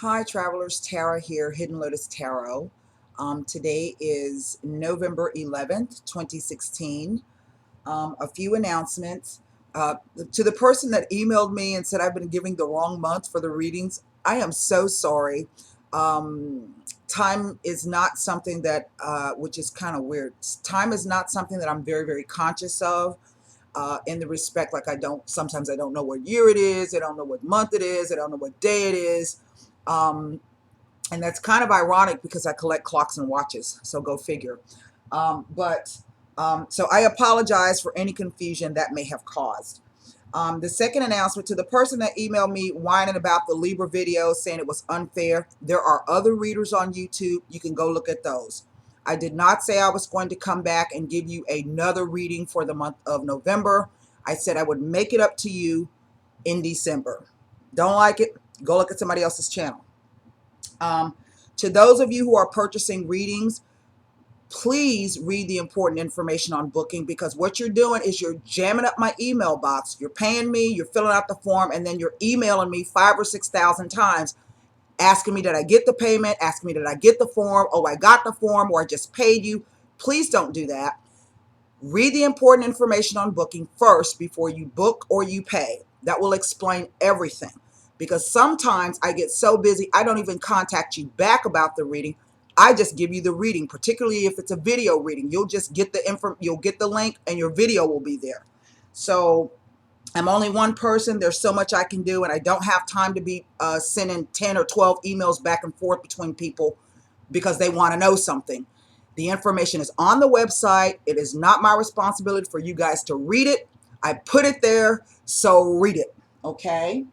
Hi travelers, Tara here, Hidden Lotus Tarot. Today is November 11th, 2016. A few announcements. To the person that emailed me and said I've been giving the wrong month for the readings, I am so sorry. Time is not something that, which is kind of weird. Time is not something that I'm very, very conscious of. In the respect, like sometimes I don't know what year it is, I don't know what month it is, I don't know what day it is. And that's kind of ironic because I collect clocks and watches, so go figure. So I apologize for any confusion that may have caused. The second announcement, to the person that emailed me whining about the Libra video saying it was unfair, there are other readers on YouTube. You can go look at those. I did not say I was going to come back and give you another reading for the month of November. I said I would make it up to you in December. Don't like it? Go look at somebody else's channel. To those of you who are purchasing readings, please read the important information on booking, because what you're doing is you're jamming up my email box. You're paying me, you're filling out the form, and then you're emailing me 5,000 or 6,000 times asking me, did I get the payment? Asking me, did I get the form? Oh, I got the form, or I just paid you. Please don't do that. Read the important information on booking first before you book or you pay. That will explain everything. Because sometimes I get so busy, I don't even contact you back about the reading. I just give you the reading, particularly if it's a video reading. You'll just get the info, you'll get the link, and your video will be there. So I'm only one person. There's so much I can do, and I don't have time to be sending 10 or 12 emails back and forth between people because they want to know something. The information is on the website. It is not my responsibility for you guys to read it. I put it there, so read it, okay?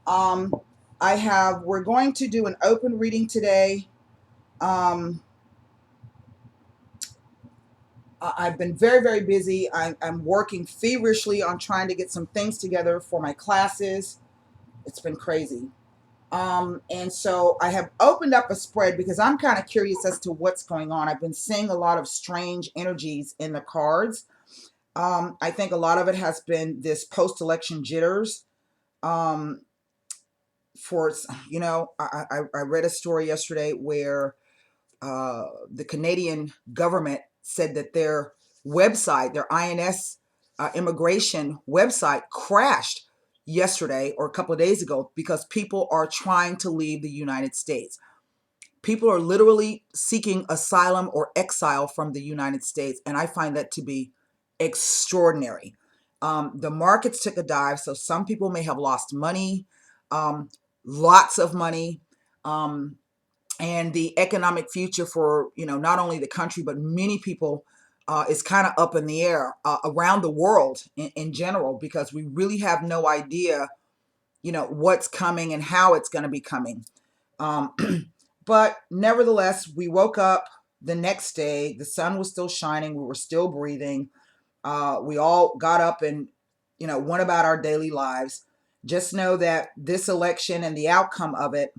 We're going to do an open reading today. I've been very, very busy. I'm working feverishly on trying to get some things together for my classes. It's been crazy. And so I have opened up a spread because I'm kind of curious as to what's going on. I've been seeing a lot of strange energies in the cards. I think a lot of it has been this post-election jitters. Um, I read a story yesterday where the Canadian government said that their website, their INS immigration website, crashed yesterday or a couple of days ago because people are trying to leave the United States. People are literally seeking asylum or exile from the United States, and I find that to be extraordinary. The markets took a dive, so some people may have lost money, lots of money. And the economic future for, not only the country but many people is kind of up in the air around the world in general, because we really have no idea what's coming and how it's going to be coming. But nevertheless, we woke up the next day, the sun was still shining, we were still breathing. We all got up and went about our daily lives. Just know that this election and the outcome of it,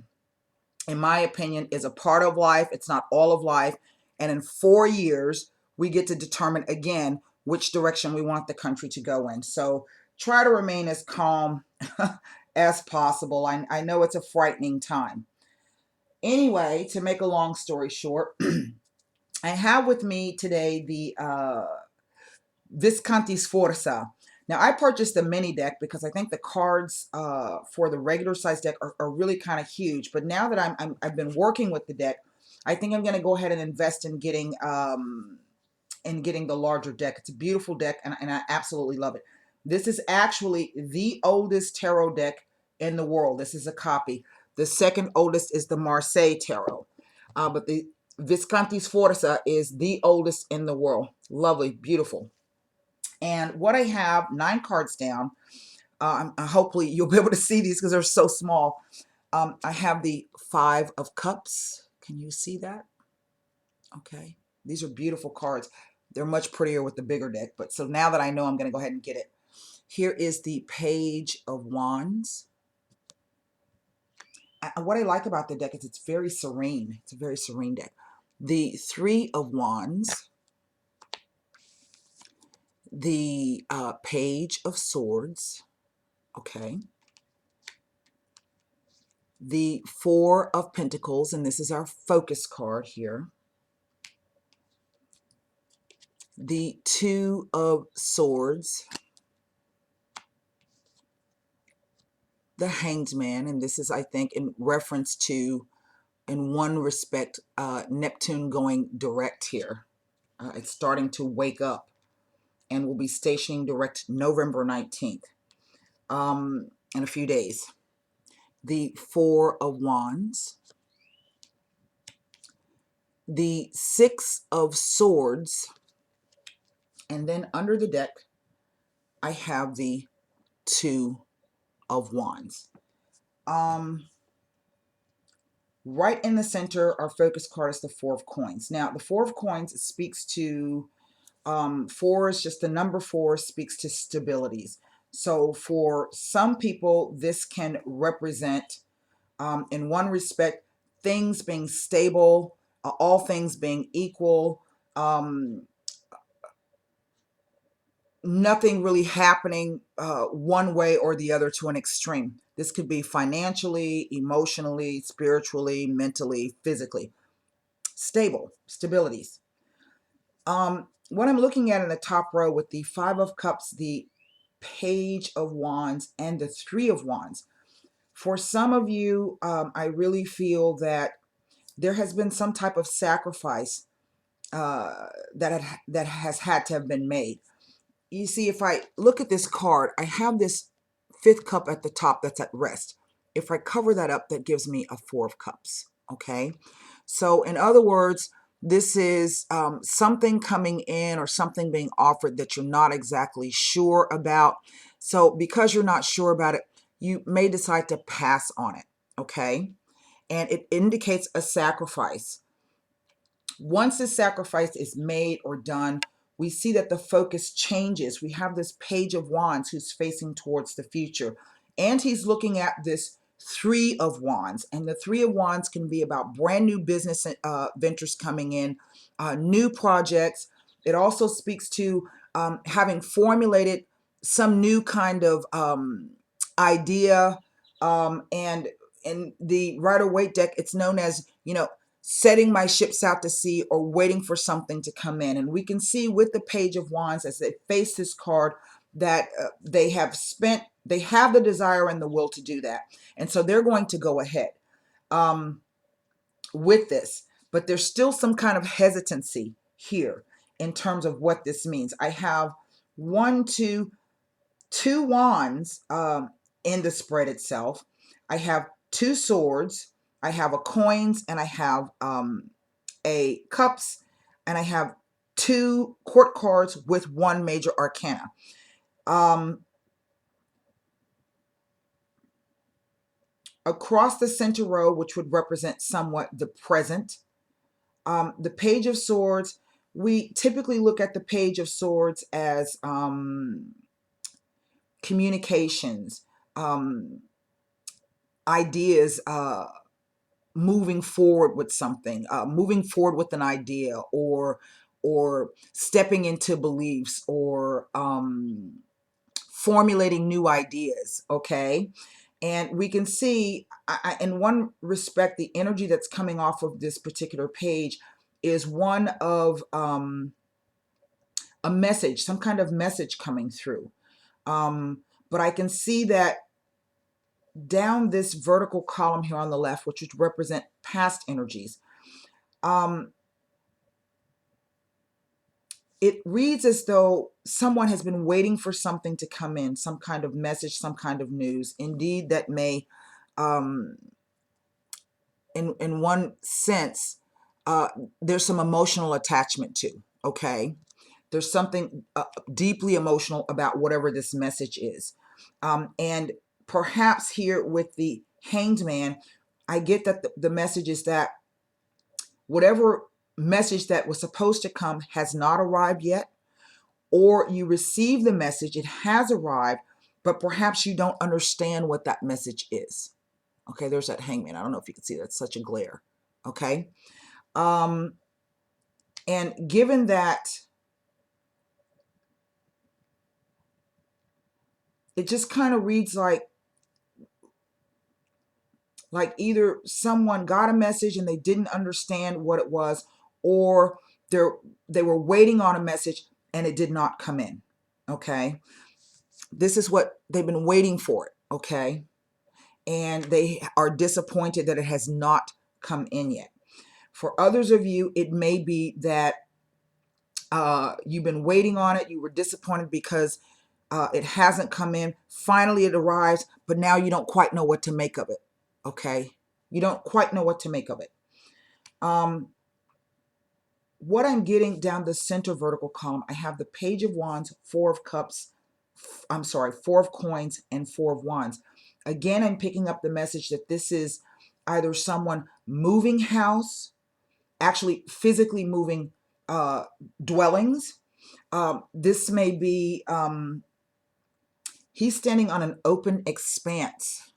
in my opinion, is a part of life. It's not all of life. And in 4 years, we get to determine again which direction we want the country to go in. So try to remain as calm as possible. I know it's a frightening time. Anyway, to make a long story short, I have with me today the Visconti Sforza. Now, I purchased the mini deck because I think the cards for the regular size deck are really kind of huge. But now that I've been working with the deck, I think I'm going to go ahead and invest in getting the larger deck. It's a beautiful deck, and I absolutely love it. This is actually the oldest tarot deck in the world. This is a copy. The second oldest is the Marseille Tarot. But the Visconti Sforza is the oldest in the world. Lovely, beautiful. And what I have, 9 cards down, hopefully you'll be able to see these because they're so small. I have the 5 of Cups. Can you see that? Okay. These are beautiful cards. They're much prettier with the bigger deck. But so now that I know, I'm going to go ahead and get it. Here is the Page of Wands. What I like about the deck is it's very serene. It's a very serene deck. The 3 of Wands. The Page of Swords. Okay. the Four of Pentacles, and this is our focus card here. The Two of Swords, the Hanged Man, and this is, I think, in reference to, in one respect, Neptune going direct here. It's starting to wake up and will be stationing direct November 19th, in a few days. The Four of Wands, the Six of Swords, and then under the deck, I have the Two of Wands. Right in the center, our focus card is the Four of Coins. Now, the Four of Coins speaks to, four is just the number four, speaks to stabilities. So for some people, this can represent, in one respect, things being stable, all things being equal, nothing really happening one way or the other to an extreme. This could be financially, emotionally, spiritually, mentally, physically. Stable, stabilities. What I'm looking at in the top row with the Five of Cups, the Page of Wands, and the Three of Wands. For some of you, I really feel that there has been some type of sacrifice that has had to have been made. You see, if I look at this card, I have this fifth cup at the top that's at rest. If I cover that up, that gives me a Four of Cups, okay? So in other words, this is something coming in or something being offered that you're not exactly sure about. So because you're not sure about it, you may decide to pass on it, okay? And it indicates a sacrifice. Once the sacrifice is made or done, we see that the focus changes. We have this Page of Wands who's facing towards the future, and he's looking at this Three of Wands. And the Three of Wands can be about brand new business ventures coming in, new projects. It also speaks to having formulated some new kind of idea. And in the Rider-Waite deck, it's known as, setting my ships out to sea or waiting for something to come in. And we can see with the Page of Wands as they face this card that they have the desire and the will to do that. And so they're going to go ahead with this. But there's still some kind of hesitancy here in terms of what this means. I have two wands in the spread itself. I have two swords. I have a coins, and I have a cups, and I have two court cards with one major arcana. Across the center row, which would represent somewhat the present, the Page of Swords, we typically look at the Page of Swords as communications, ideas, moving forward with something, moving forward with an idea, or stepping into beliefs, or formulating new ideas, okay? And we can see, in one respect, the energy that's coming off of this particular page is one of a message, some kind of message coming through. But I can see that down this vertical column here on the left, which would represent past energies, it reads as though someone has been waiting for something to come in, some kind of message, some kind of news. Indeed, that may, in one sense, there's some emotional attachment to, okay? There's something deeply emotional about whatever this message is. And perhaps here with the Hanged Man, I get that the message is that whatever message that was supposed to come has not arrived yet, or you receive the message, it has arrived, but perhaps you don't understand what that message is. Okay, there's that Hangman. I don't know if you can see that. It's such a glare. Okay. And given that it just kind of reads like Like either someone got a message and they didn't understand what it was, or they were waiting on a message and it did not come in. Okay. This is what they've been waiting for it. Okay. And they are disappointed that it has not come in yet. For others of you, it may be that you've been waiting on it. You were disappointed because it hasn't come in. Finally, it arrives, but now you don't quite know what to make of it. Okay. You don't quite know what to make of it. What I'm getting down the center vertical column, I have the Page of Wands, Four of Cups, Four of Coins, and Four of Wands. Again, I'm picking up the message that this is either someone moving house, actually physically moving dwellings. This may be, he's standing on an open expanse.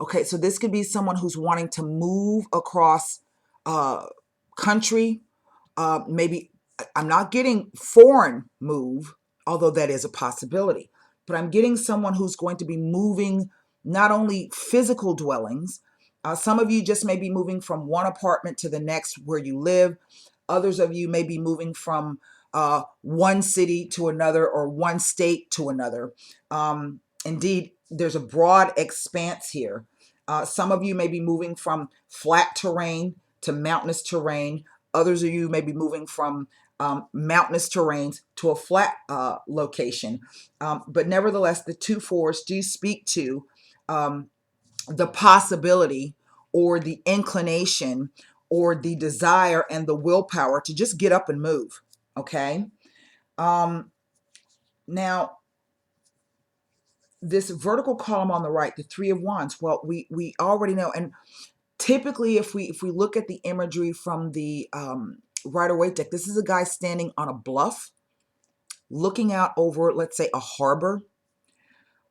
Okay, so this could be someone who's wanting to move across country. Maybe I'm not getting foreign move, although that is a possibility, but I'm getting someone who's going to be moving not only physical dwellings. Some of you just may be moving from one apartment to the next where you live. Others of you may be moving from one city to another or one state to another. Indeed, there's a broad expanse here. Some of you may be moving from flat terrain to mountainous terrain. Others of you may be moving from mountainous terrains to a flat location. But nevertheless, the two fours do speak to the possibility or the inclination or the desire and the willpower to just get up and move. Okay. Now, this vertical column on the right, the Three of Wands, well, we already know. And typically, if we look at the imagery from the Rider-Waite deck, this is a guy standing on a bluff, looking out over, let's say, a harbor,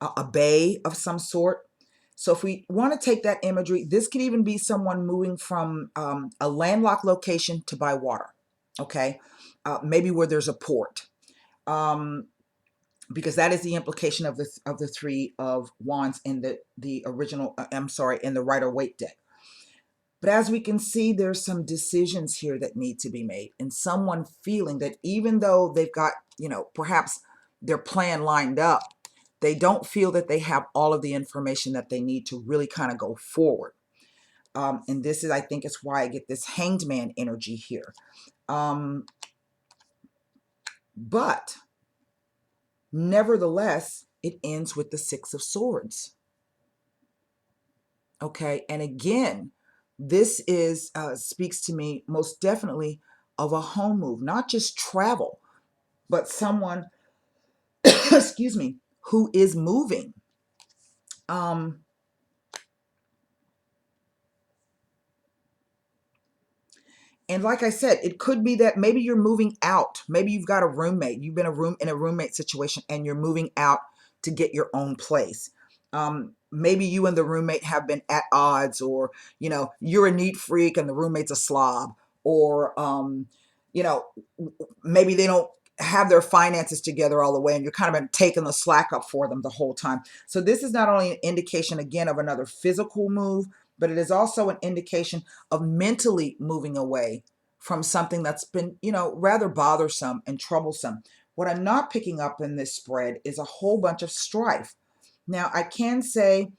a bay of some sort. So if we want to take that imagery, this could even be someone moving from a landlocked location to by water. Okay, maybe where there's a port, because that is the implication of the Three of Wands in the original. In the Rider-Waite deck. But as we can see, there's some decisions here that need to be made, and someone feeling that even though they've got, perhaps their plan lined up, they don't feel that they have all of the information that they need to really kind of go forward. And this is, I think, is why I get this Hanged Man energy here. But nevertheless, it ends with the Six of Swords. Okay, and again, this is speaks to me most definitely of a home move, not just travel, but someone, excuse me, who is moving. And like I said, it could be that maybe you're moving out. Maybe you've got a roommate. You've been in a roommate situation and you're moving out to get your own place. Maybe you and the roommate have been at odds, or, you're a neat freak and the roommate's a slob, or, maybe they don't have their finances together all the way and you're kind of been taking the slack up for them the whole time. So this is not only an indication, again, of another physical move, but it is also an indication of mentally moving away from something that's been, rather bothersome and troublesome. What I'm not picking up in this spread is a whole bunch of strife. Now, I can say,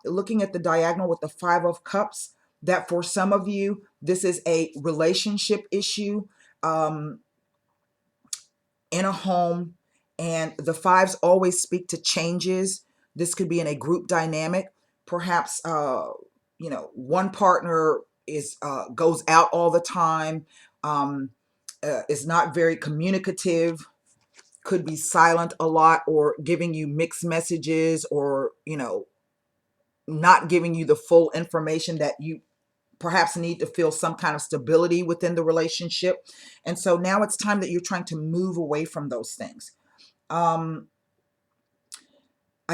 looking at the diagonal with the Five of Cups, that for some of you, this is a relationship issue in a home, and the fives always speak to changes. This could be in a group dynamic. Perhaps, one partner goes out all the time, is not very communicative, could be silent a lot, or giving you mixed messages, or, not giving you the full information that you perhaps need to feel some kind of stability within the relationship. And so now it's time that you're trying to move away from those things. I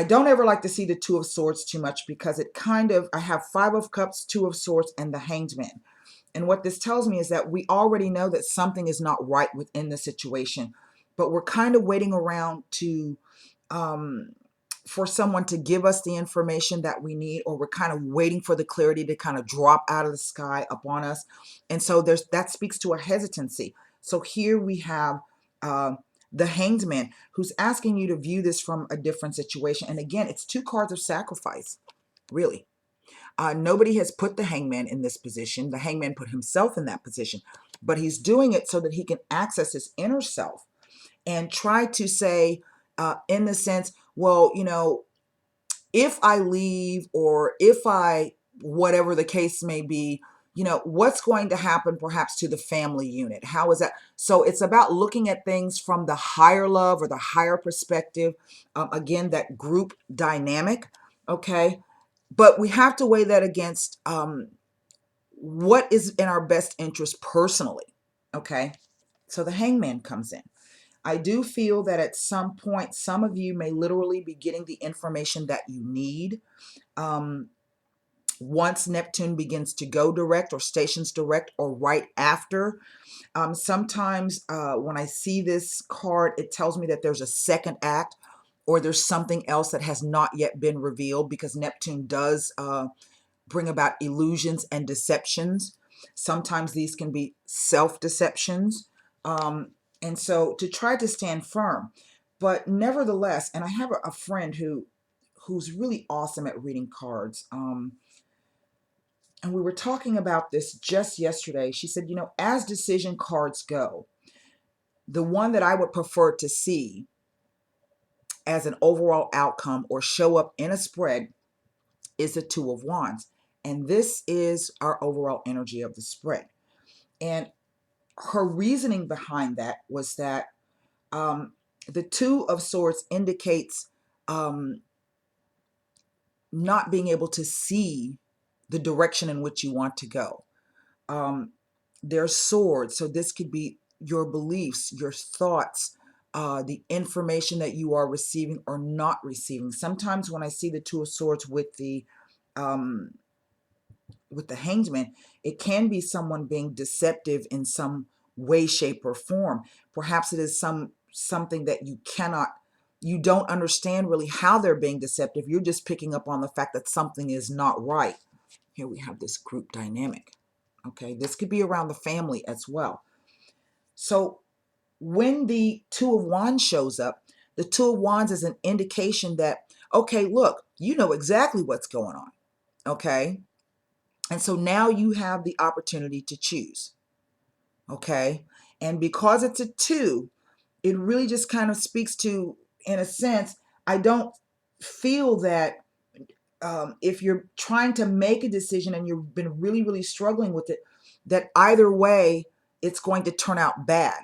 don't ever like to see the Two of Swords too much, because I have Five of Cups, Two of Swords, and the Hanged Man. And what this tells me is that we already know that something is not right within the situation, but we're kind of waiting around to for someone to give us the information that we need, or we're kind of waiting for the clarity to kind of drop out of the sky upon us. And so that speaks to a hesitancy. So here we have uh, the Hanged Man, who's asking you to view this from a different situation. And again, it's two cards of sacrifice, really. Nobody has put the Hangman in this position. The Hangman put himself in that position, but he's doing it so that he can access his inner self and try to say, in the sense, well, if I leave, or if I, whatever the case may be, what's going to happen perhaps to the family unit? How is that? So it's about looking at things from the higher love or the higher perspective. Again, that group dynamic. Okay. But we have to weigh that against what is in our best interest personally. Okay. So the Hangman comes in. I do feel that at some point, some of you may literally be getting the information that you need. Once Neptune begins to go direct, or stations direct, or right after. Sometimes when I see this card, it tells me that there's a second act, or there's something else that has not yet been revealed, because Neptune does bring about illusions and deceptions. Sometimes these can be self-deceptions. And so to try to stand firm. But nevertheless, and I have a friend who's really awesome at reading cards. And we were talking about this just yesterday. She said, as decision cards go, the one that I would prefer to see as an overall outcome or show up in a spread is the Two of Wands. And this is our overall energy of the spread. And her reasoning behind that was that the Two of Swords indicates not being able to see the direction in which you want to go. There's swords, so this could be your beliefs, your thoughts, the information that you are receiving or not receiving. Sometimes when I see the Two of Swords with the Hanged Man, it can be someone being deceptive in some way, shape, or form. Perhaps it is something that you don't understand really how they're being deceptive. You're just picking up on the fact that something is not right. Here we have this group dynamic. Okay, this could be around the family as well. So when the Two of Wands shows up, the Two of Wands is an indication that, okay, look, you know exactly what's going on. Okay. And so now you have the opportunity to choose. Okay. And because it's a two, it really just kind of speaks to, in a sense, I don't feel that if you're trying to make a decision and you've been really, really struggling with it, that either way, it's going to turn out bad.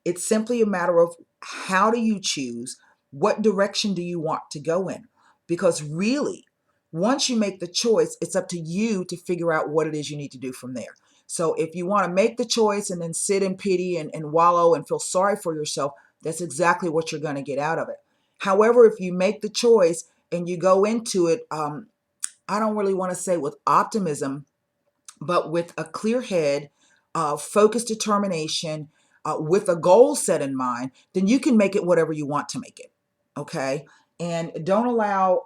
It's simply a matter of, how do you choose? What direction do you want to go in? Because really, once you make the choice, it's up to you to figure out what it is you need to do from there. So if you want to make the choice and then sit in pity and wallow and feel sorry for yourself, that's exactly what you're going to get out of it. However, if you make the choice and you go into it, I don't really want to say with optimism, but with a clear head, focused determination, with a goal set in mind, then you can make it whatever you want to make it. Okay. And don't allow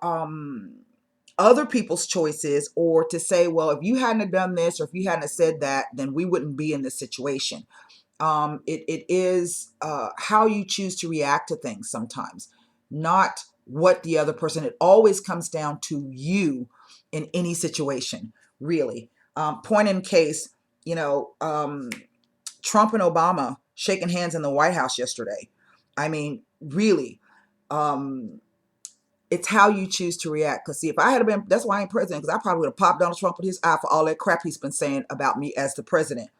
other people's choices, or to say, well, if you hadn't have done this, or if you hadn't have said that, then we wouldn't be in this situation. It is how you choose to react to things sometimes, not what the other person. It always comes down to you in any situation, really. Point in case, Trump and Obama shaking hands in the White House yesterday. I mean, really, it's how you choose to react. Because see, if I had been, that's why I ain't president, because I probably would have popped Donald Trump in his eye for all that crap he's been saying about me as the president.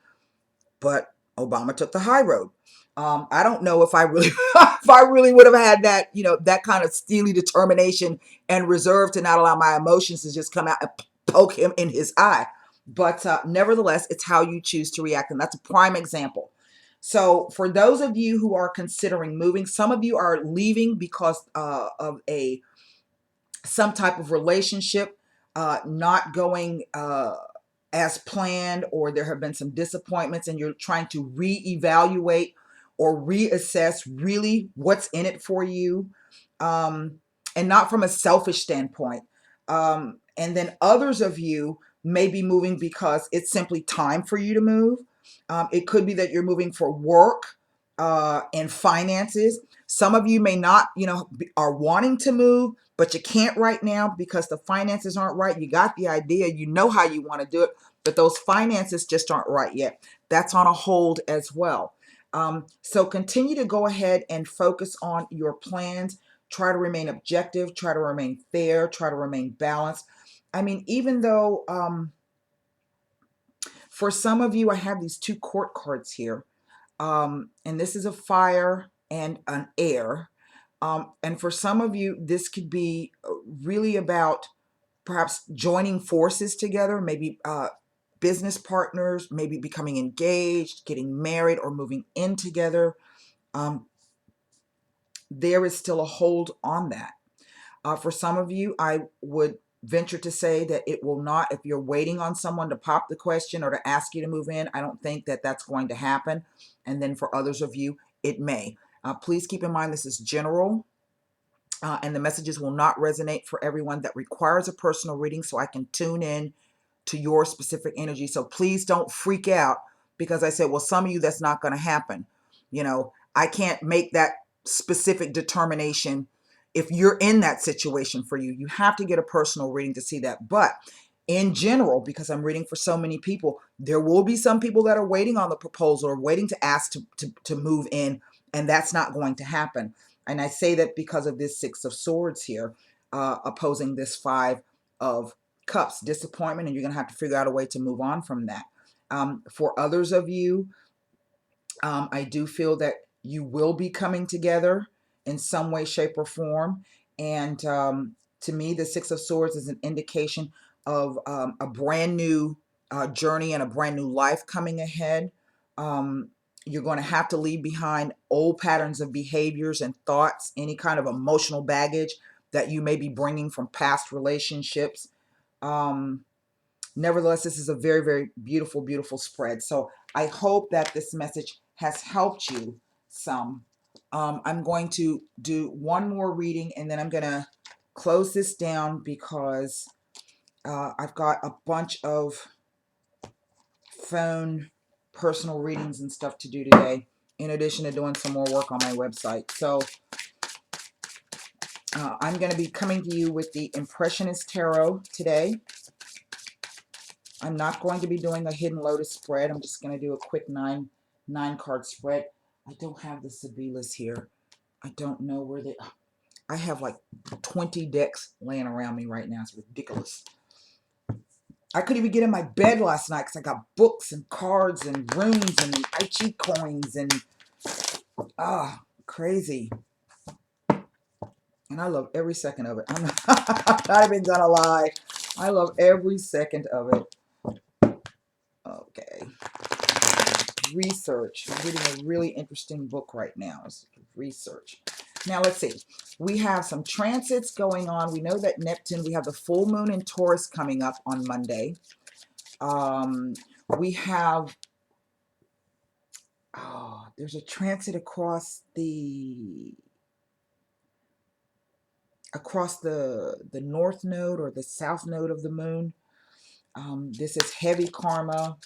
But Obama took the high road. I don't know if I really, if I really would have had that, that kind of steely determination and reserve to not allow my emotions to just come out and poke him in his eye. But nevertheless, it's how you choose to react. And that's a prime example. So for those of you who are considering moving, some of you are leaving because of some type of relationship not going as planned, or there have been some disappointments and you're trying to reevaluate or reassess really what's in it for you. and not from a selfish standpoint. And then others of you may be moving because it's simply time for you to move. It could be that you're moving for work and finances. Some of you may not, are wanting to move, but you can't right now because the finances aren't right. You got the idea, you know how you want to do it, but those finances just aren't right yet. That's on a hold as well. So continue to go ahead and focus on your plans. Try to remain objective, try to remain fair, try to remain balanced. I mean, even though for some of you, I have these two court cards here. And this is a fire and an air. And for some of you, this could be really about perhaps joining forces together, maybe business partners, maybe becoming engaged, getting married, or moving in together. There is still a hold on that. For some of you, I would venture to say that it will not, if you're waiting on someone to pop the question or to ask you to move in, I don't think that that's going to happen. And then for others of you, it may. Please keep in mind this is general, and the messages will not resonate for everyone. That requires a personal reading so I can tune in to your specific energy. So please don't freak out because I said, well, some of you, that's not going to happen. I can't make that specific determination. If you're in that situation for you, you have to get a personal reading to see that. But in general, because I'm reading for so many people, there will be some people that are waiting on the proposal or waiting to ask to move in, and that's not going to happen. And I say that because of this Six of Swords here, opposing this Five of Cups, disappointment, and you're going to have to figure out a way to move on from that. For others of you, I do feel that you will be coming together in some way, shape, or form. And to me, the Six of Swords is an indication of a brand new journey and a brand new life coming ahead. You're going to have to leave behind old patterns of behaviors and thoughts, any kind of emotional baggage that you may be bringing from past relationships. Nevertheless, this is a very, very beautiful, beautiful spread. So I hope that this message has helped you some. I'm going to do one more reading and then I'm going to close this down because I've got a bunch of phone personal readings and stuff to do today, in addition to doing some more work on my website. So I'm going to be coming to you with the Impressionist Tarot today. I'm not going to be doing a Hidden Lotus spread. I'm just going to do a quick nine card spread. I don't have the Sibilas here. I don't know where they... I have like 20 decks laying around me right now. It's ridiculous. I couldn't even get in my bed last night because I got books and cards and runes and Aichi coins and... crazy. And I love every second of it. I'm not even gonna lie. I love every second of it. Okay. Research. I'm reading a really interesting book right now. It's research. Now let's see. We have some transits going on. We know that Neptune, we have the full moon in Taurus coming up on Monday. We have, there's a transit across the north node or the south node of the moon. This is heavy karma.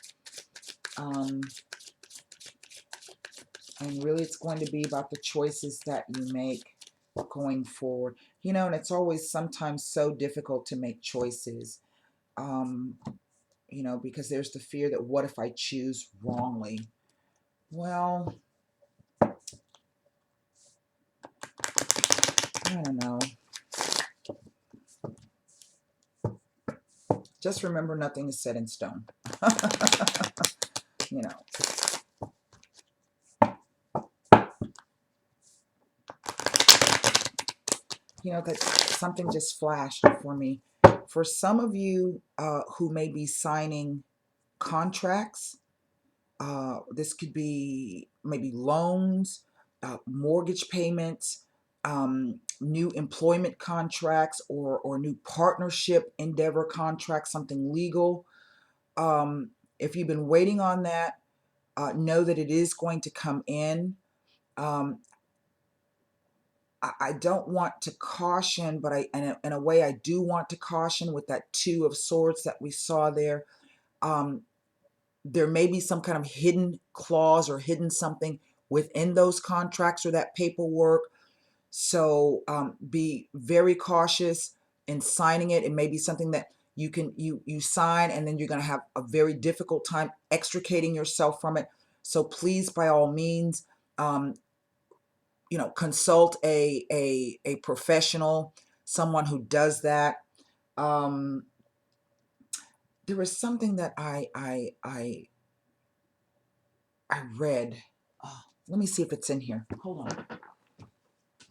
And really it's going to be about the choices that you make going forward. And it's always sometimes so difficult to make choices, because there's the fear that what if I choose wrongly? Well, I don't know. Just remember, nothing is set in stone. That something just flashed for me. For some of you who may be signing contracts, this could be maybe loans, mortgage payments, new employment contracts, or new partnership endeavor contracts, something legal. If you've been waiting on that, know that it is going to come in. I don't want to caution, but in a way, I do want to caution with that Two of Swords that we saw there. Um, there may be some kind of hidden clause or hidden something within those contracts or that paperwork. So be very cautious in signing it. It may be something that you sign, and then you're going to have a very difficult time extricating yourself from it. So please, by all means, um, consult a professional, someone who does that. Um, there was something that I read. Let me see if it's in here. Hold on.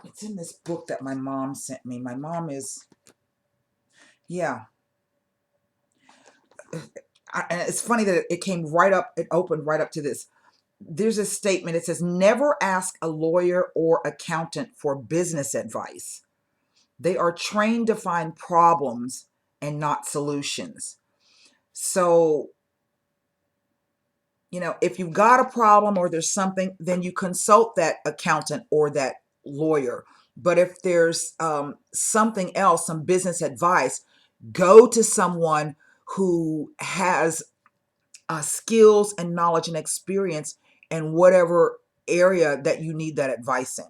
It's in this book that my mom sent me. My mom is, yeah. And it's funny that it came right up, it opened right up to this. There's a statement. It says, never ask a lawyer or accountant for business advice. They are trained to find problems and not solutions. So, if you've got a problem or there's something, then you consult that accountant or that lawyer. But if there's something else, some business advice, go to someone who has skills and knowledge and experience in whatever area that you need that advice in.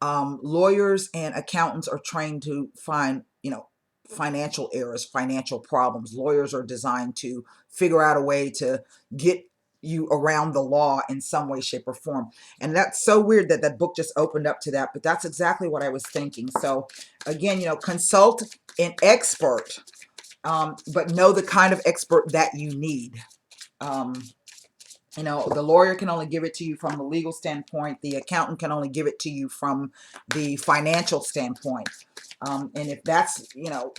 Lawyers and accountants are trained to find, financial errors, financial problems. Lawyers are designed to figure out a way to get you around the law in some way, shape, or form. And that's so weird that that book just opened up to that, but that's exactly what I was thinking. So again, consult an expert, but know the kind of expert that you need. Um, the lawyer can only give it to you from the legal standpoint. The accountant can only give it to you from the financial standpoint. And if that's,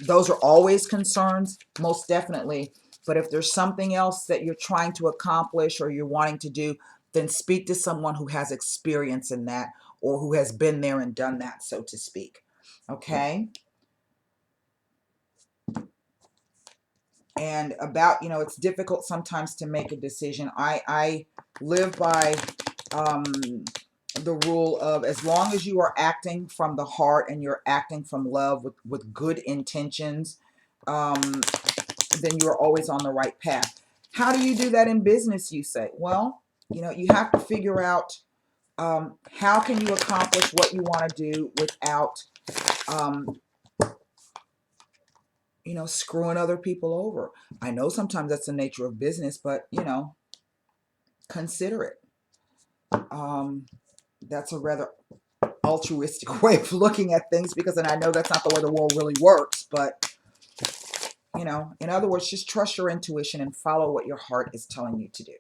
those are always concerns, most definitely. But if there's something else that you're trying to accomplish or you're wanting to do, then speak to someone who has experience in that or who has been there and done that, so to speak. Okay? And about, it's difficult sometimes to make a decision. I live by the rule of, as long as you are acting from the heart and you're acting from love with good intentions, then you are always on the right path. How do you do that in business, you say? Well, you have to figure out how can you accomplish what you want to do without screwing other people over. I know sometimes that's the nature of business, but, consider it. That's a rather altruistic way of looking at things, because then I know that's not the way the world really works, but, in other words, just trust your intuition and follow what your heart is telling you to do.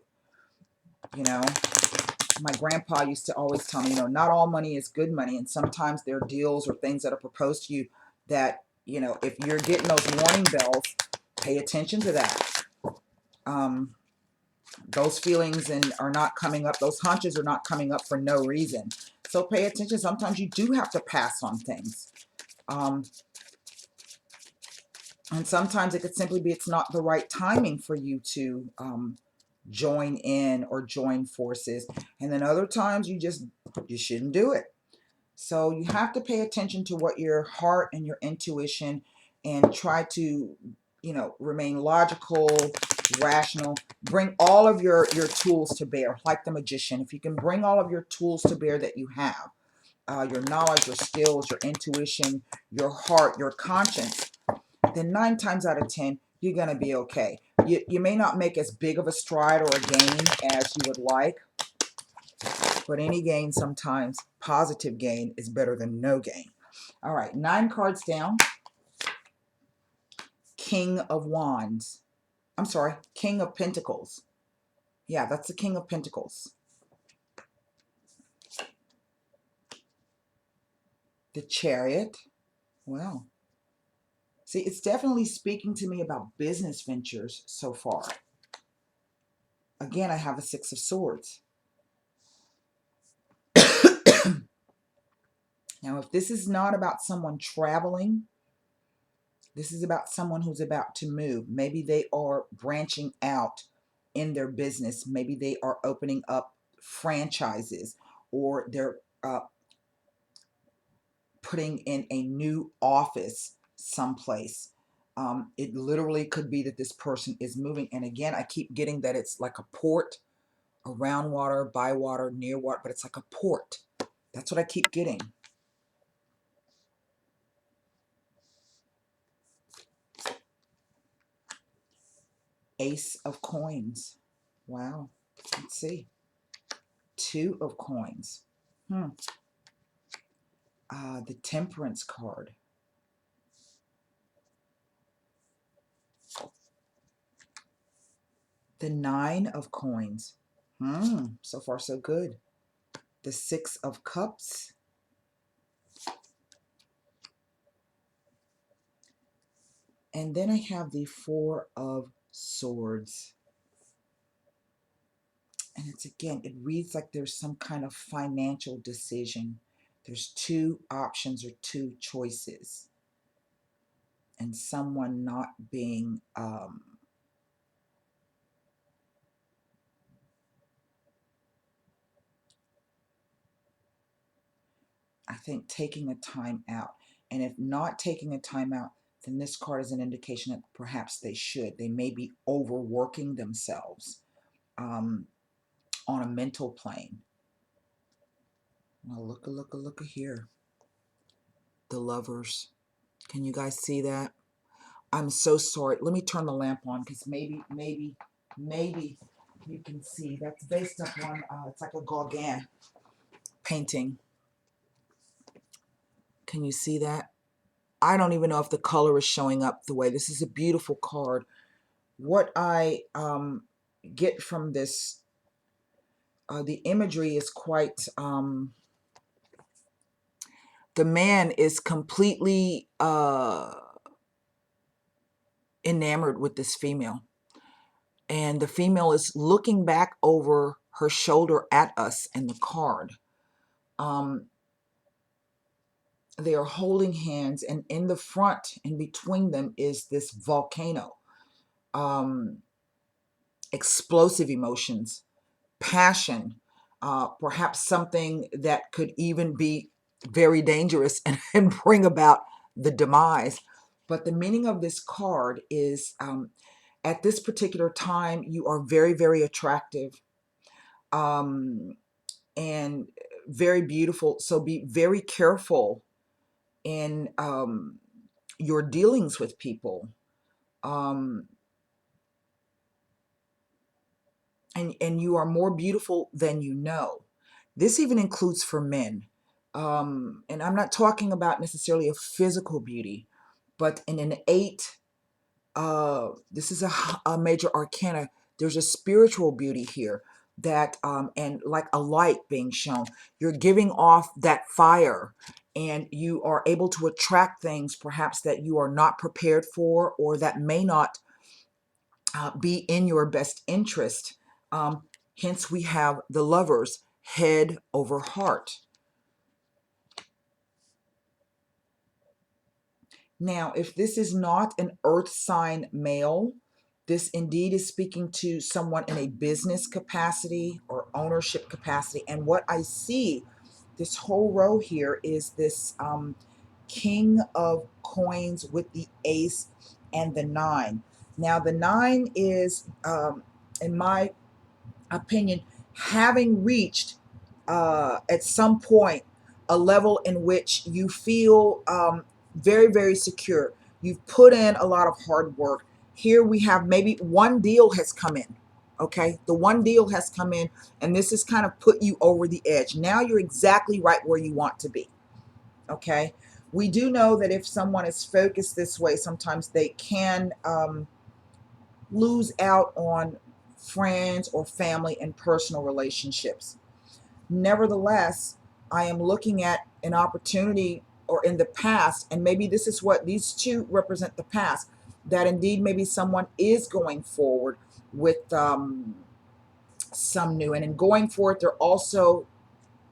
My grandpa used to always tell me, not all money is good money, and sometimes there are deals or things that are proposed to you that, if you're getting those warning bells, pay attention to that. Those feelings are not coming up. Those hunches are not coming up for no reason. So pay attention. Sometimes you do have to pass on things. And sometimes it could simply be it's not the right timing for you to join in or join forces. And then other times you shouldn't do it. So you have to pay attention to what your heart and your intuition, and try to, remain logical, rational. Bring all of your tools to bear, like the magician. If you can bring all of your tools to bear that you have, your knowledge, your skills, your intuition, your heart, your conscience, then 9 times out of 10, you're going to be okay. You may not make as big of a stride or a gain as you would like, but any gain, sometimes positive gain, is better than no gain. All right, 9 cards down. King of Wands. I'm sorry, King of Pentacles. Yeah, that's the King of Pentacles. The Chariot. Well, see, it's definitely speaking to me about business ventures so far. Again, I have a 6 of Swords. Now, if this is not about someone traveling, this is about someone who's about to move. Maybe they are branching out in their business. Maybe they are opening up franchises, or they're putting in a new office someplace. It literally could be that this person is moving. And again, I keep getting that it's like a port, around water, by water, near water, but it's like a port. That's what I keep getting. Ace of coins. Wow. Let's see. Two of coins. The temperance card. The nine of coins. So far so good. The six of cups. And then I have the four of swords. And it's again, it reads like there's some kind of financial decision. There's two options or two choices. And someone not being I think taking a time out. And if not taking a time out, then this card is an indication that perhaps they should. They may be overworking themselves on a mental plane. Now look here. The Lovers. Can you guys see that? I'm so sorry. Let me turn the lamp on because maybe you can see. That's based upon, it's like a Gauguin painting. Can you see that? I don't even know if the color is showing up the way. This is a beautiful card. What I get from this, the imagery is quite, the man is completely enamored with this female. And the female is looking back over her shoulder at us in the card. They are holding hands, and in the front, in between them, is this volcano. Explosive emotions, passion, perhaps something that could even be very dangerous and bring about the demise. But the meaning of this card is, at this particular time, you are very, very attractive and very beautiful. So be very careful in your dealings with people. And you are more beautiful than you know. This even includes for men. And I'm not talking about necessarily a physical beauty, but in an eight, this is a major arcana. There's a spiritual beauty here that, and like a light being shown. You're giving off that fire, and you are able to attract things perhaps that you are not prepared for, or that may not be in your best interest. Hence, we have the Lovers, head over heart. Now, if this is not an earth sign male, this indeed is speaking to someone in a business capacity or ownership capacity. And what I see, this whole row here, is this King of Coins with the Ace and the Nine. Now, the Nine is, in my opinion, having reached at some point a level in which you feel very, very secure. You've put in a lot of hard work. Here we have maybe one deal has come in. Okay, the one deal has come in, and this has kind of put you over the edge. Now you're exactly right where you want to be. Okay, we do know that if someone is focused this way, sometimes they can lose out on friends or family and personal relationships. Nevertheless, I am looking at an opportunity, or in the past, and maybe this is what these two represent, the past, that indeed maybe someone is going forward with some new, and in going forward, they're also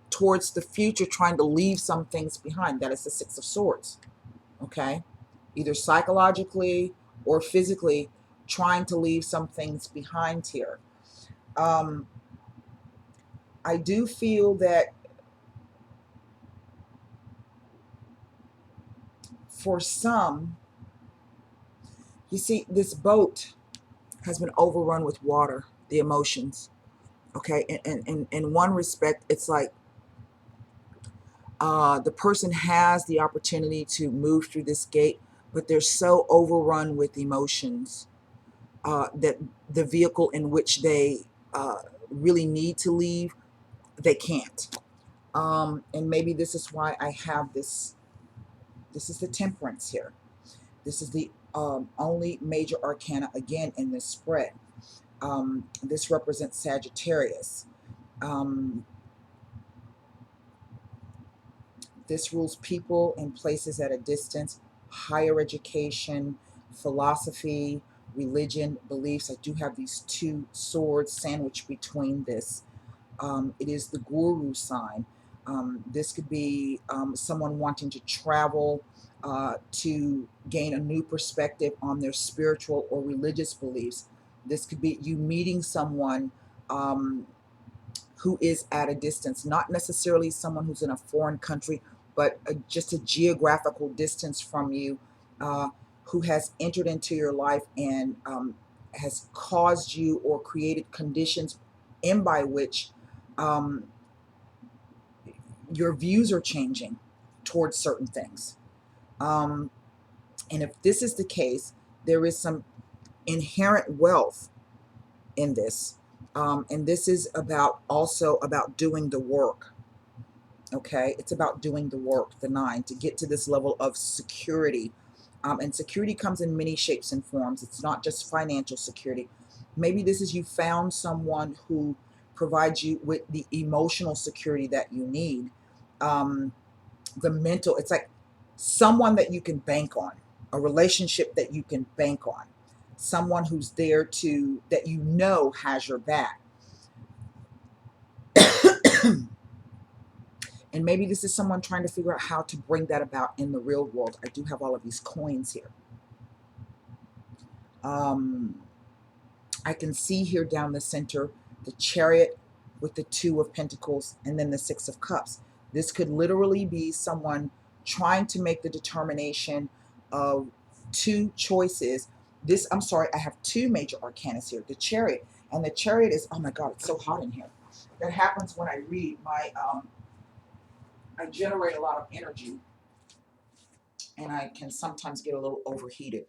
towards the future trying to leave some things behind. That is the Six of Swords. Okay, either psychologically or physically trying to leave some things behind here. I do feel that for some, you see, this boat has been overrun with water, the emotions. Okay, and in one respect, it's like the person has the opportunity to move through this gate, but they're so overrun with emotions that the vehicle in which they really need to leave, they can't. And maybe this is why I have this. This is the Temperance here. This is the only major arcana again in this spread. This represents Sagittarius. Um, this rules people and places at a distance, higher education, philosophy, religion, beliefs. I do have these two swords sandwiched between this. It is the guru sign. This could be someone wanting to travel to gain a new perspective on their spiritual or religious beliefs. This could be you meeting someone who is at a distance, not necessarily someone who's in a foreign country, but just a geographical distance from you, who has entered into your life and has caused you or created conditions in by which um, your views are changing towards certain things. Um, and if this is the case, there is some inherent wealth in this. And this is about also about doing the work. Okay, it's about doing the work, the nine, to get to this level of security. And security comes in many shapes and forms. It's not just financial security. Maybe this is you found someone who provides you with the emotional security that you need. The mental, it's like someone that you can bank on, a relationship that you can bank on, someone who's there to, that you know has your back. And maybe this is someone trying to figure out how to bring that about in the real world. I do have all of these coins here. I can see here down the center the Chariot with the Two of Pentacles and then the Six of Cups. This could literally be someone trying to make the determination of two choices. This, I'm sorry, I have two major arcanas here. The Chariot, and the Chariot is, oh my God, it's so hot in here. That happens when I read. I generate a lot of energy, and I can sometimes get a little overheated.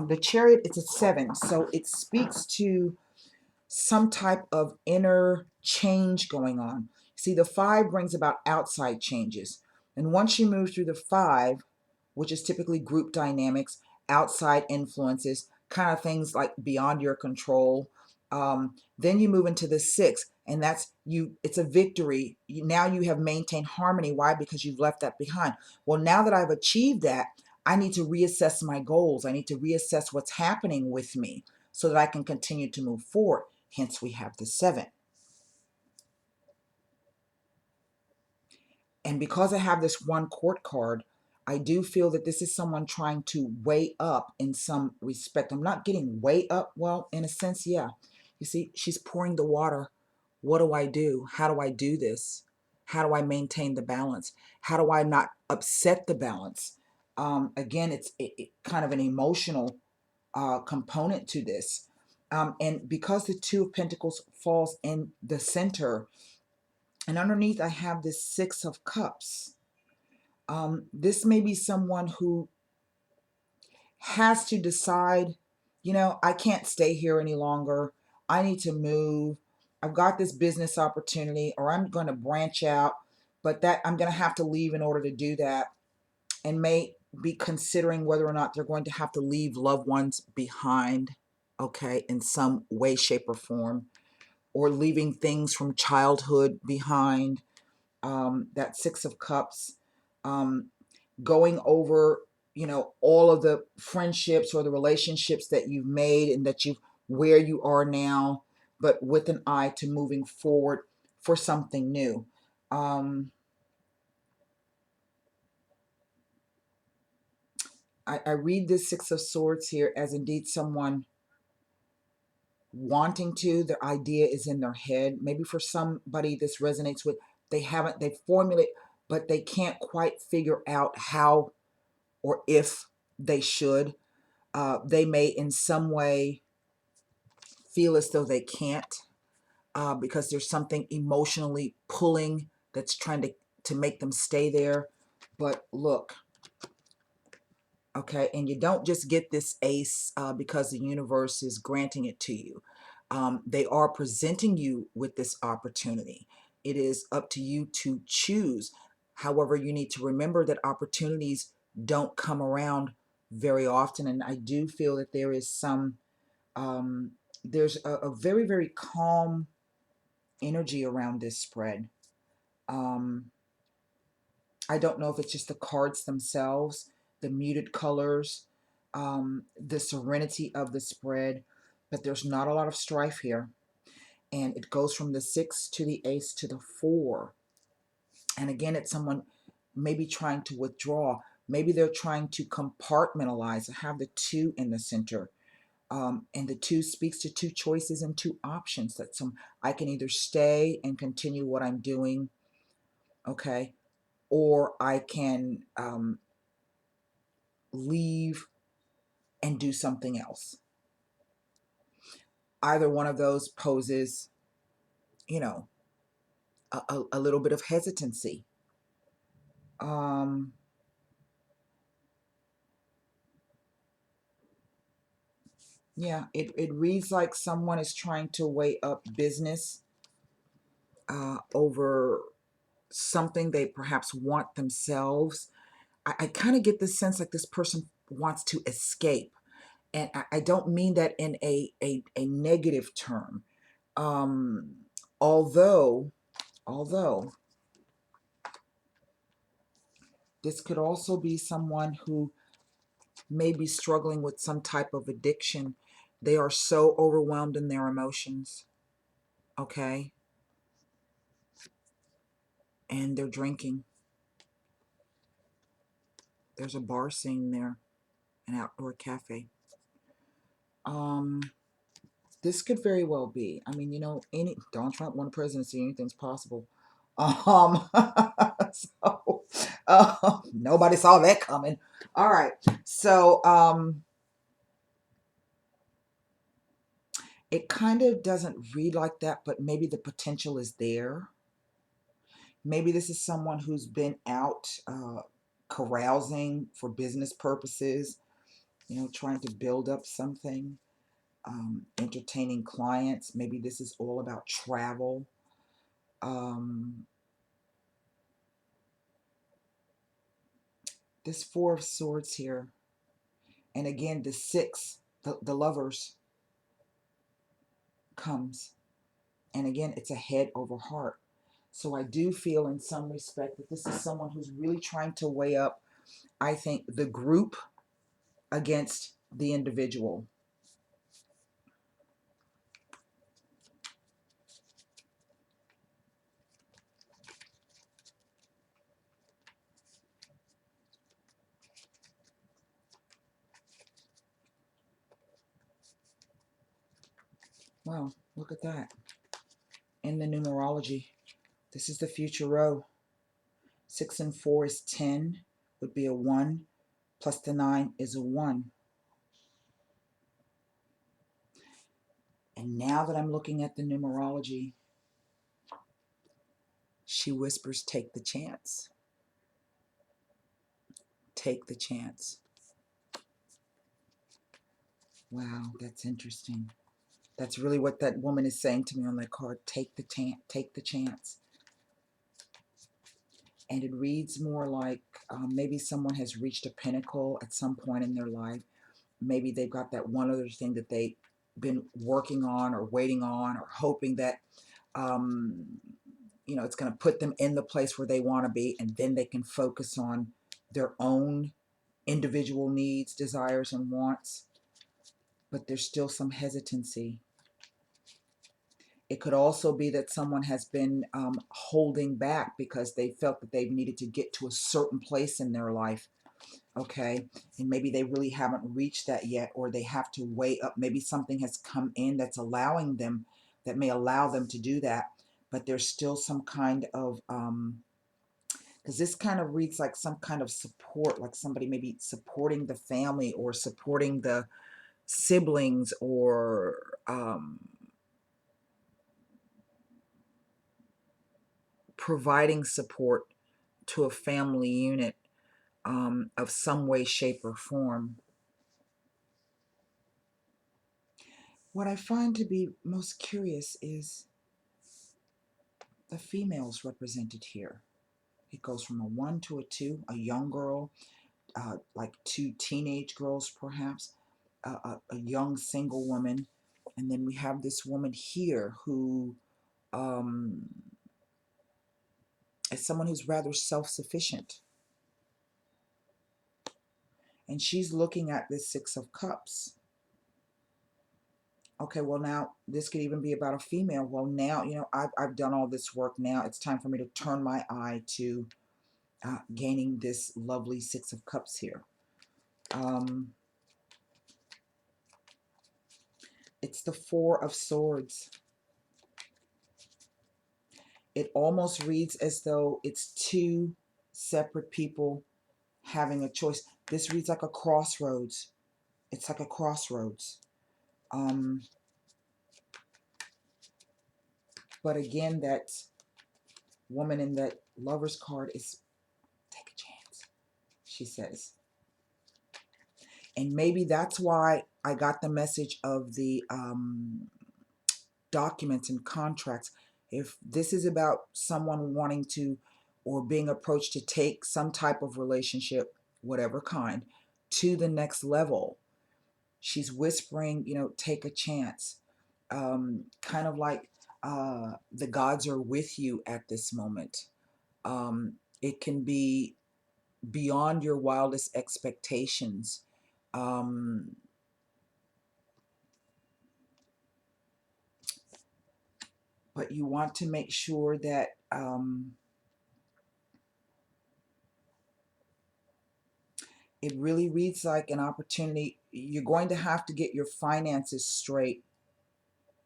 The Chariot, it's a 7, so it speaks to some type of inner change going on. See, the 5 brings about outside changes. And once you move through the 5, which is typically group dynamics, outside influences, kind of things like beyond your control, then you move into the 6, and that's you. It's a victory. Now you have maintained harmony. Why? Because you've left that behind. Well, now that I've achieved that, I need to reassess my goals. I need to reassess what's happening with me so that I can continue to move forward. Hence, we have the 7. And because I have this one court card, I do feel that this is someone trying to weigh up in some respect. I'm not getting way up. Well, in a sense, yeah. You see, she's pouring the water. What do I do? How do I do this? How do I maintain the balance? How do I not upset the balance? Again, it's kind of an emotional component to this. And because the Two of Pentacles falls in the center, and underneath I have this Six of Cups. This may be someone who has to decide, you know, I can't stay here any longer. I need to move. I've got this business opportunity, or I'm going to branch out, but that I'm going to have to leave in order to do that, and may be considering whether or not they're going to have to leave loved ones behind, okay, in some way, shape, or form, or leaving things from childhood behind. That Six of Cups, going over, you know, all of the friendships or the relationships that you've made and that you've, where you are now, but with an eye to moving forward for something new. I read this Six of Swords here as indeed someone wanting to, the idea is in their head. Maybe for somebody this resonates with, they formulate, but they can't quite figure out how or if they should. They may in some way feel as though they can't, because there's something emotionally pulling that's trying to make them stay there. But look, okay, and you don't just get this ace because the universe is granting it to you. They are presenting you with this opportunity. It is up to you to choose. However, you need to remember that opportunities don't come around very often, and I do feel that there is some there's a very, very calm energy around this spread. um, I don't know if it's just the cards themselves, the muted colors, the serenity of the spread, but there's not a lot of strife here. And it goes from the 6 to the ace to the 4. And again, it's someone maybe trying to withdraw. Maybe they're trying to compartmentalize. I have the 2 in the center. And the 2 speaks to 2 choices and 2 options. That I can either stay and continue what I'm doing, okay, or I can leave and do something else. Either one of those poses, you know, a little bit of hesitancy. Um, yeah, it reads like someone is trying to weigh up business over something they perhaps want themselves. I kind of get the sense like this person wants to escape. And I don't mean that in a negative term. Um, although this could also be someone who may be struggling with some type of addiction. They are so overwhelmed in their emotions, okay? And they're drinking. There's a bar scene there, an outdoor cafe. Um, this could very well be. I mean, any Donald Trump won the presidency, anything's possible. Um, so nobody saw that coming. All right, so it kind of doesn't read like that, but maybe the potential is there. Maybe this is someone who's been out carousing for business purposes, trying to build up something, entertaining clients. Maybe this is all about travel. Um, this 4 of Swords here. And again, the 6, the lovers comes. And again, it's a head over heart. So I do feel in some respect that this is someone who's really trying to weigh up, I think, the group against the individual. Well, look at that. In the numerology, this is the future row. 6 and 4 is 10, would be a 1, plus the 9 is a 1. And now that I'm looking at the numerology, she whispers, take the chance. Take the chance. Wow, that's interesting. That's really what that woman is saying to me on that card. Take the chance. Take the chance. And it reads more like maybe someone has reached a pinnacle at some point in their life. Maybe they've got that one other thing that they've been working on or waiting on or hoping that it's going to put them in the place where they want to be, and then they can focus on their own individual needs, desires, and wants. But there's still some hesitancy. It could also be that someone has been holding back because they felt that they needed to get to a certain place in their life, okay? And maybe they really haven't reached that yet, or they have to weigh up. Maybe something has come in that's allowing them, that may allow them to do that, but there's still some kind of, because this kind of reads like some kind of support, like somebody maybe supporting the family or supporting the siblings, or providing support to a family unit of some way, shape, or form. What I find to be most curious is the females represented here. It goes from a 1 to a 2, a young girl, like 2 teenage girls perhaps, a young single woman, and then we have this woman here who is someone who's rather self-sufficient. And she's looking at this 6 of Cups. Okay, well now this could even be about a female. Well now, you know, I've done all this work. Now it's time for me to turn my eye to gaining this lovely 6 of Cups here. It's the 4 of Swords. It almost reads as though it's 2 separate people having a choice. This reads like a crossroads. It's like a crossroads. But again, that woman in that Lover's card is, take a chance, she says. And maybe that's why I got the message of the documents and contracts. If this is about someone wanting to, or being approached to take some type of relationship, whatever kind, to the next level, she's whispering, you know, take a chance. Kind of like the gods are with you at this moment. It can be beyond your wildest expectations. But you want to make sure that it really reads like an opportunity. You're going to have to get your finances straight,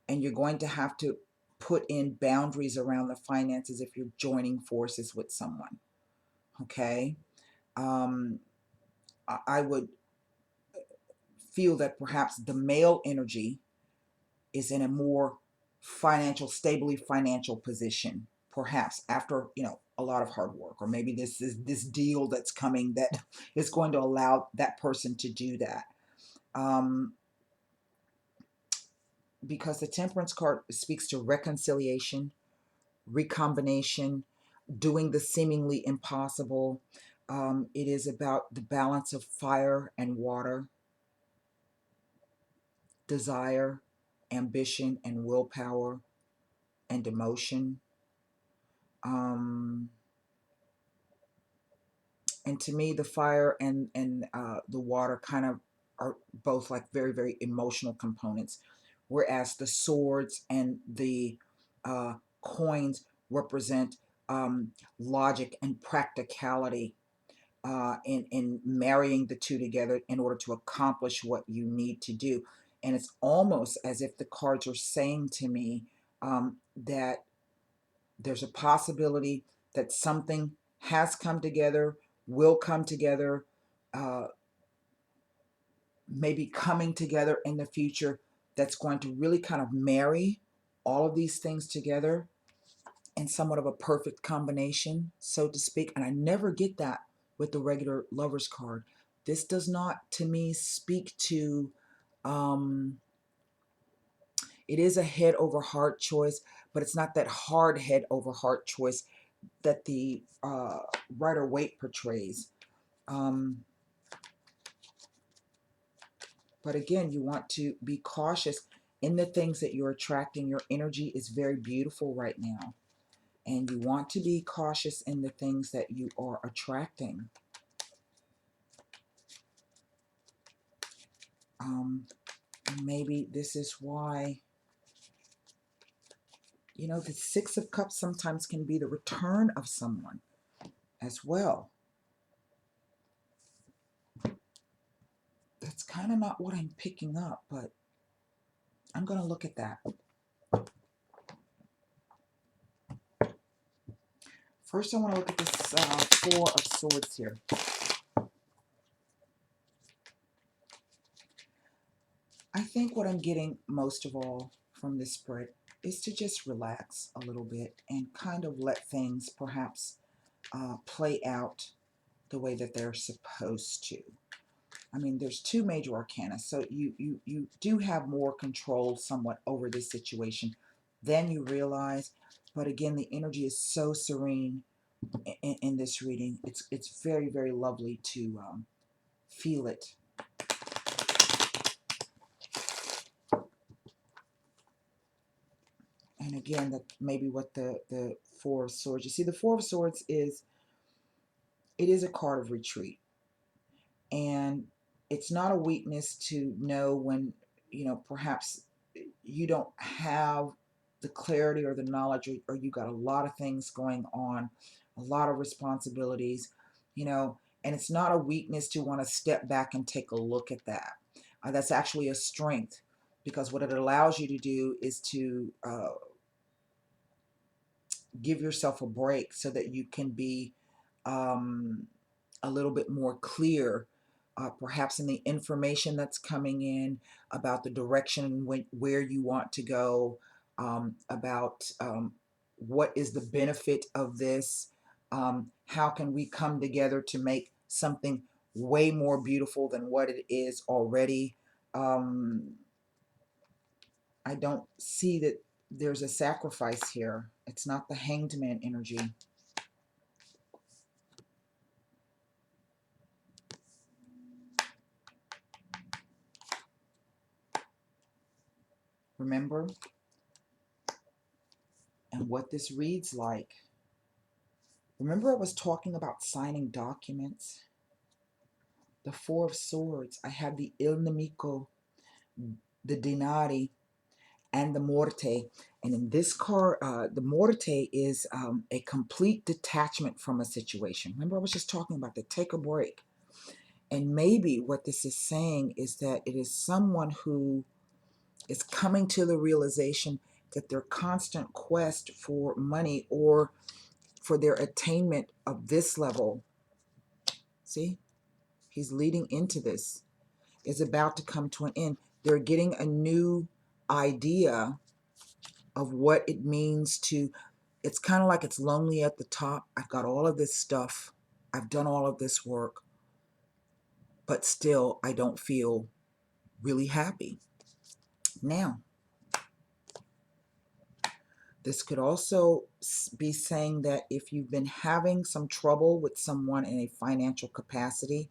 and you're going to have to put in boundaries around the finances if you're joining forces with someone. Okay? I would feel that perhaps the male energy is in a more stably financial position, perhaps after, you know, a lot of hard work, or maybe this is this deal that's coming that is going to allow that person to do that. Because the Temperance card speaks to reconciliation, recombination, doing the seemingly impossible. It is about the balance of fire and water, desire, ambition, and willpower, and emotion. And to me, the fire and the water kind of are both like very, very emotional components, whereas the swords and the coins represent logic and practicality in marrying the two together in order to accomplish what you need to do. And it's almost as if the cards are saying to me that there's a possibility that something has come together, will come together, maybe coming together in the future, that's going to really kind of marry all of these things together in somewhat of a perfect combination, so to speak. And I never get that with the regular Lover's card. This does not, to me, speak to, it is a head over heart choice, but it's not that hard head over heart choice that the Rider-Waite portrays. But again, you want to be cautious in the things that you're attracting. Your energy is very beautiful right now, and you want to be cautious in the things that you are attracting. Maybe this is why, you know, the 6 of Cups sometimes can be the return of someone as well. That's kind of not what I'm picking up, but I'm going to look at that. First, I want to look at this Four of Swords here. I think what I'm getting most of all from this spread is to just relax a little bit and kind of let things perhaps play out the way that they're supposed to. I mean, there's two major arcana, so you do have more control somewhat over this situation than you realize. But again, the energy is so serene in this reading. It's very, very lovely to feel it. And again, that maybe what the Four of Swords. You see, the Four of Swords is, it is a card of retreat. And it's not a weakness to know when, you know, perhaps you don't have the clarity or the knowledge, or you got a lot of things going on, a lot of responsibilities, you know, and it's not a weakness to want to step back and take a look at that. That's actually a strength, because what it allows you to do is to give yourself a break so that you can be a little bit more clear, perhaps in the information that's coming in about the direction where you want to go, about what is the benefit of this, how can we come together to make something way more beautiful than what it is already. I don't see that there's a sacrifice here. It's not the Hanged Man energy. Remember? And what this reads like. Remember I was talking about signing documents? The Four of Swords. I have the Il Nemico, the Denari, and the Morte. And in this card, the Morte is a complete detachment from a situation. Remember I was just talking about the take a break. And maybe what this is saying is that it is someone who is coming to the realization that their constant quest for money, or for their attainment of this level, see, he's leading into this, is about to come to an end. They're getting a new idea of what it means to, it's kind of like it's lonely at the top. I've got all of this stuff. I've done all of this work, but still I don't feel really happy. Now, this could also be saying that if you've been having some trouble with someone in a financial capacity,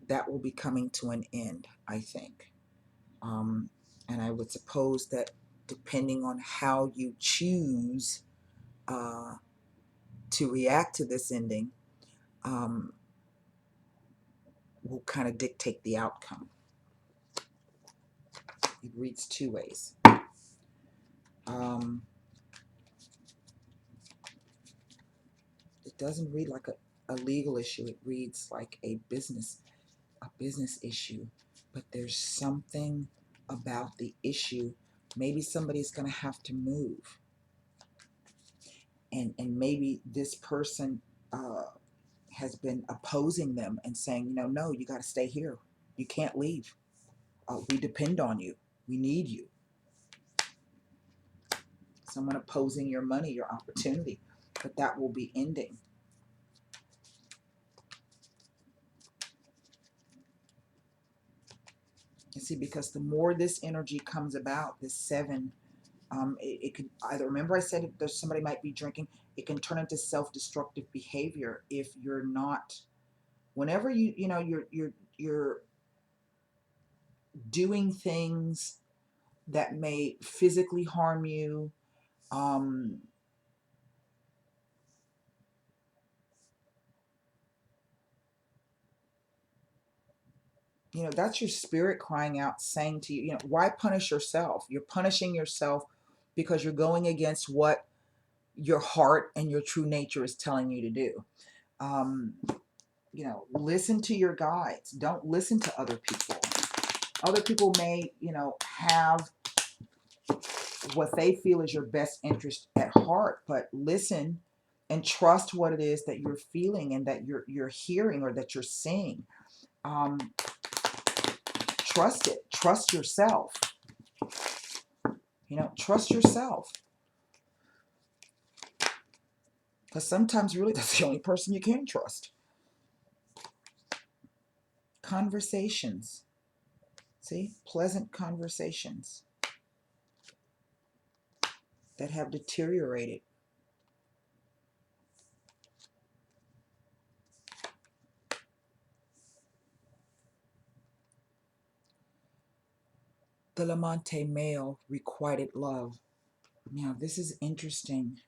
that will be coming to an end, I think. And I would suppose that depending on how you choose to react to this ending, will kind of dictate the outcome. It reads two ways. It doesn't read like a legal issue. It reads like a business issue. But there's something about the issue. Maybe somebody's going to have to move. And maybe this person has been opposing them and saying, you know, no, you got to stay here. You can't leave. We depend on you. We need you. Someone opposing your money, your opportunity. But that will be ending. You see, because the more this energy comes about, this seven, it could either, remember I said there's somebody might be drinking, it can turn into self-destructive behavior if you're not, whenever you know, you're doing things that may physically harm you, you know, that's your spirit crying out, saying to you, you know, why punish yourself? You're punishing yourself because you're going against what your heart and your true nature is telling you to do. You know, listen to your guides. Don't listen to other people. Other people may, you know, have what they feel is your best interest at heart, but listen and trust what it is that you're feeling and that you're hearing or that you're seeing. Trust it. Trust yourself. You know, trust yourself. Because sometimes really that's the only person you can trust. Conversations. See? Pleasant conversations that have deteriorated. The Lamante male requited love. Now, this is interesting.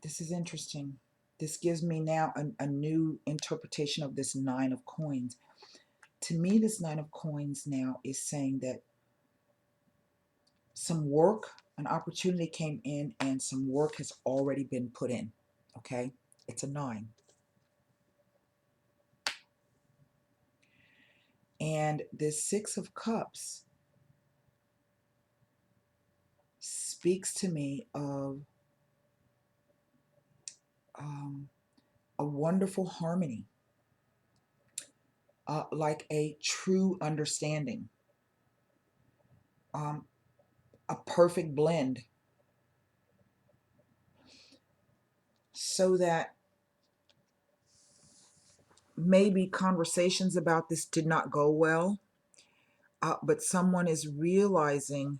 This is interesting. This gives me now a new interpretation of this Nine of Coins. To me, this Nine of Coins now is saying that some work, an opportunity came in and some work has already been put in. Okay? It's a 9. And this Six of Cups speaks to me of a wonderful harmony, like a true understanding, a perfect blend, so that maybe conversations about this did not go well, but someone is realizing,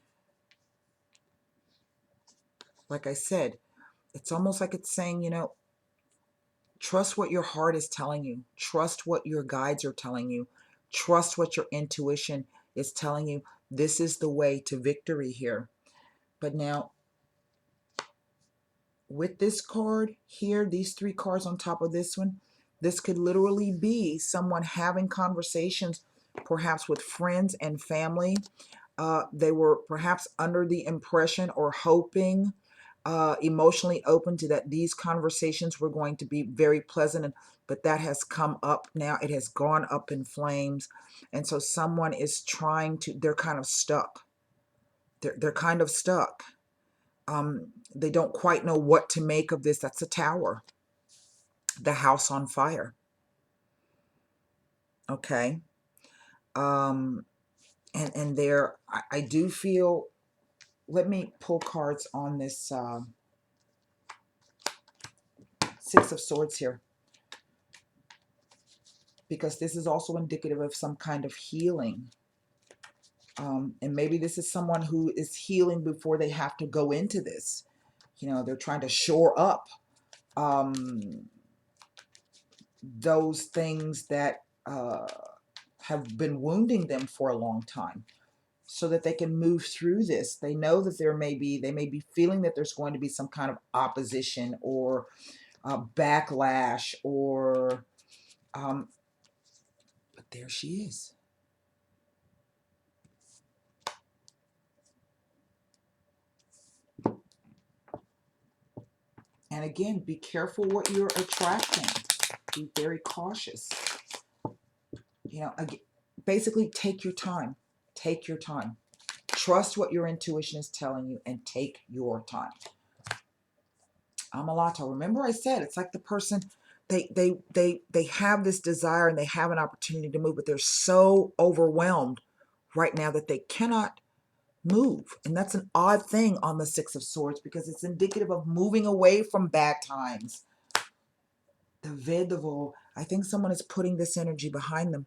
like I said, it's almost like it's saying, you know, trust what your heart is telling you. Trust what your guides are telling you. Trust what your intuition is telling you. This is the way to victory here. But now, with this card here, these 3 cards on top of this one, this could literally be someone having conversations, perhaps with friends and family. They were perhaps under the impression or hoping, emotionally open to that these conversations were going to be very pleasant, but that has come up now. It has gone up in flames. And so someone is trying to, they're kind of stuck. They're kind of stuck. They don't quite know what to make of this. That's a Tower. The house on fire. Okay. And there, I do feel, let me pull cards on this Six of Swords here, because this is also indicative of some kind of healing. And maybe this is someone who is healing before they have to go into this. You know, they're trying to shore up those things that have been wounding them for a long time, so that they can move through this. They know that they may be feeling that there's going to be some kind of opposition or backlash, or but there she is. And again, be careful what you're attracting. Be very cautious. You know, again, basically take your time. Take your time. Trust what your intuition is telling you and take your time. Amalato. Remember I said it's like the person, they have this desire and they have an opportunity to move, but they're so overwhelmed right now that they cannot move. And that's an odd thing on the Six of Swords, because it's indicative of moving away from bad times. The Vedaval, I think someone is putting this energy behind them.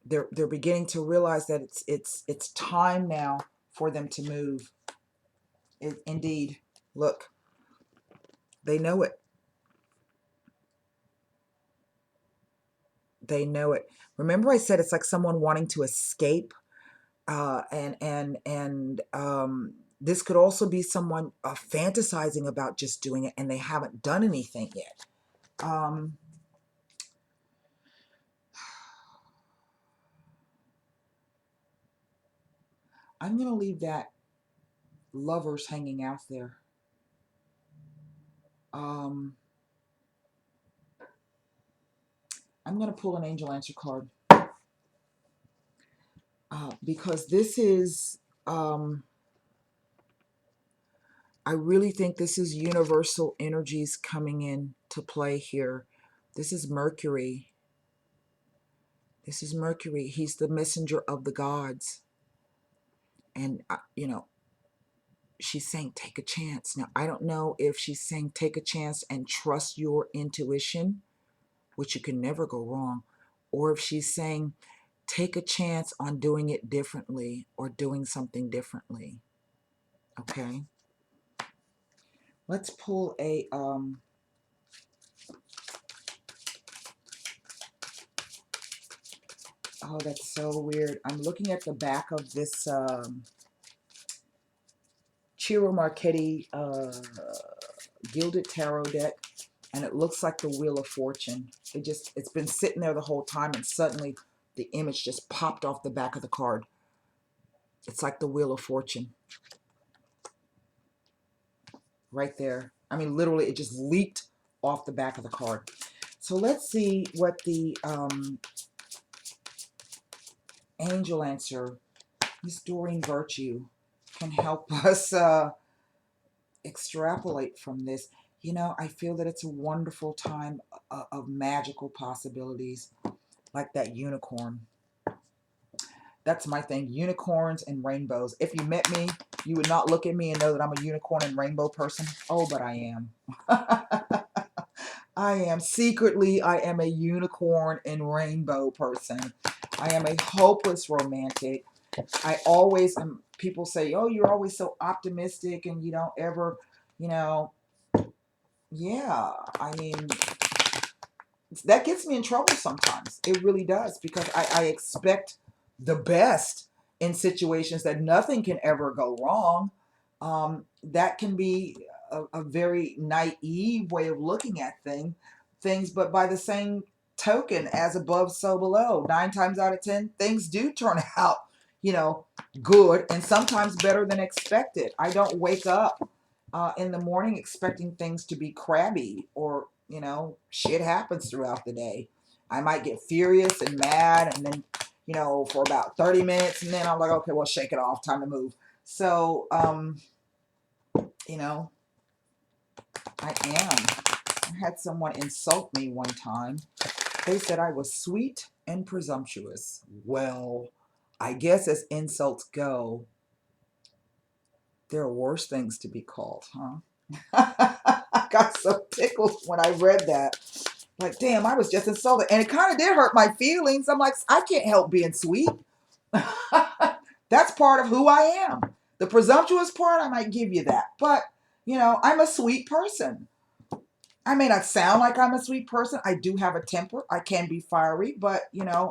They're beginning to realize that it's time now for them to move. Indeed. Look, they know it. They know it. Remember I said it's like someone wanting to escape, and this could also be someone fantasizing about just doing it, and they haven't done anything yet. I'm going to leave that Lovers hanging out there. I'm going to pull an angel answer card. because this is, I really think this is universal energies coming in to play here. This is Mercury. This is Mercury. He's the messenger of the gods. And, she's saying take a chance. Now, I don't know if she's saying take a chance and trust your intuition, which you can never go wrong, or if she's saying take a chance on doing it differently or doing something differently. Okay? Let's pull a oh, that's so weird. I'm looking at the back of this Ciro Marchetti Gilded Tarot deck, and it looks like the Wheel of Fortune. It's been sitting there the whole time, and suddenly the image just popped off the back of the card. It's like the Wheel of Fortune. Right there. I mean, literally, it just leaped off the back of the card. So let's see what the angel answer, Miss Doreen Virtue, can help us extrapolate from this. I feel that it's a wonderful time of magical possibilities, like that unicorn. That's my thing, unicorns and rainbows. If you met me, you would not look at me and know that I'm a unicorn and rainbow person. Oh, but I am. I am. Secretly, I am a unicorn and rainbow person. I am a hopeless romantic. I always am. People say, oh, you're always so optimistic and you don't ever, yeah, I mean, that gets me in trouble sometimes. It really does, because I expect the best in situations that nothing can ever go wrong. That can be a very naive way of looking at things, but by the same token, as above, so below. 9 times out of 10, things do turn out, good, and sometimes better than expected. I don't wake up in the morning expecting things to be crabby, or shit happens throughout the day. I might get furious and mad, and then for about 30 minutes, and then I'm like, okay, well, shake it off, time to move. So I had someone insult me one time. They said I was sweet and presumptuous. Well, I guess as insults go, there are worse things to be called, huh? I got so tickled when I read that. Like, damn, I was just insulted. And it kind of did hurt my feelings. I'm like, I can't help being sweet. That's part of who I am. The presumptuous part, I might give you that. But, I'm a sweet person. I may not sound like I'm a sweet person. I do have a temper. I can be fiery. But,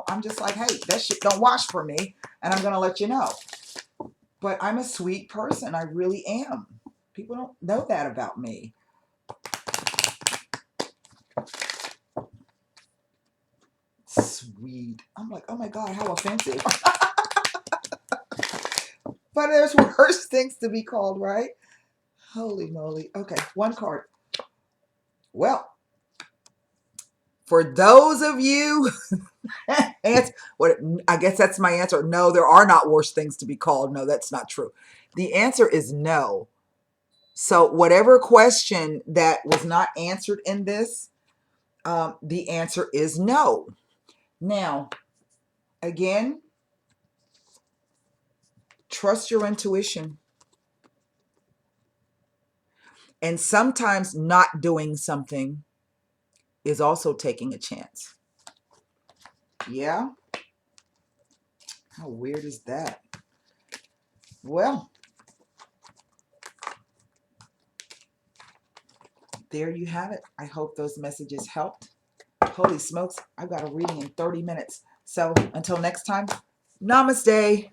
I'm just like, hey, that shit don't wash for me. And I'm going to let you know. But I'm a sweet person. I really am. People don't know that about me. Sweet. I'm like, oh my God, how offensive. But there's worse things to be called, right? Holy moly. Okay, one card. Well, for those of you, I guess that's my answer. No, there are not worse things to be called. No, that's not true. The answer is no. So whatever question that was not answered in this, the answer is no. Now, again, trust your intuition. And sometimes not doing something is also taking a chance. Yeah? How weird is that? Well, there you have it. I hope those messages helped. Holy smokes, I've got a reading in 30 minutes. So until next time, namaste.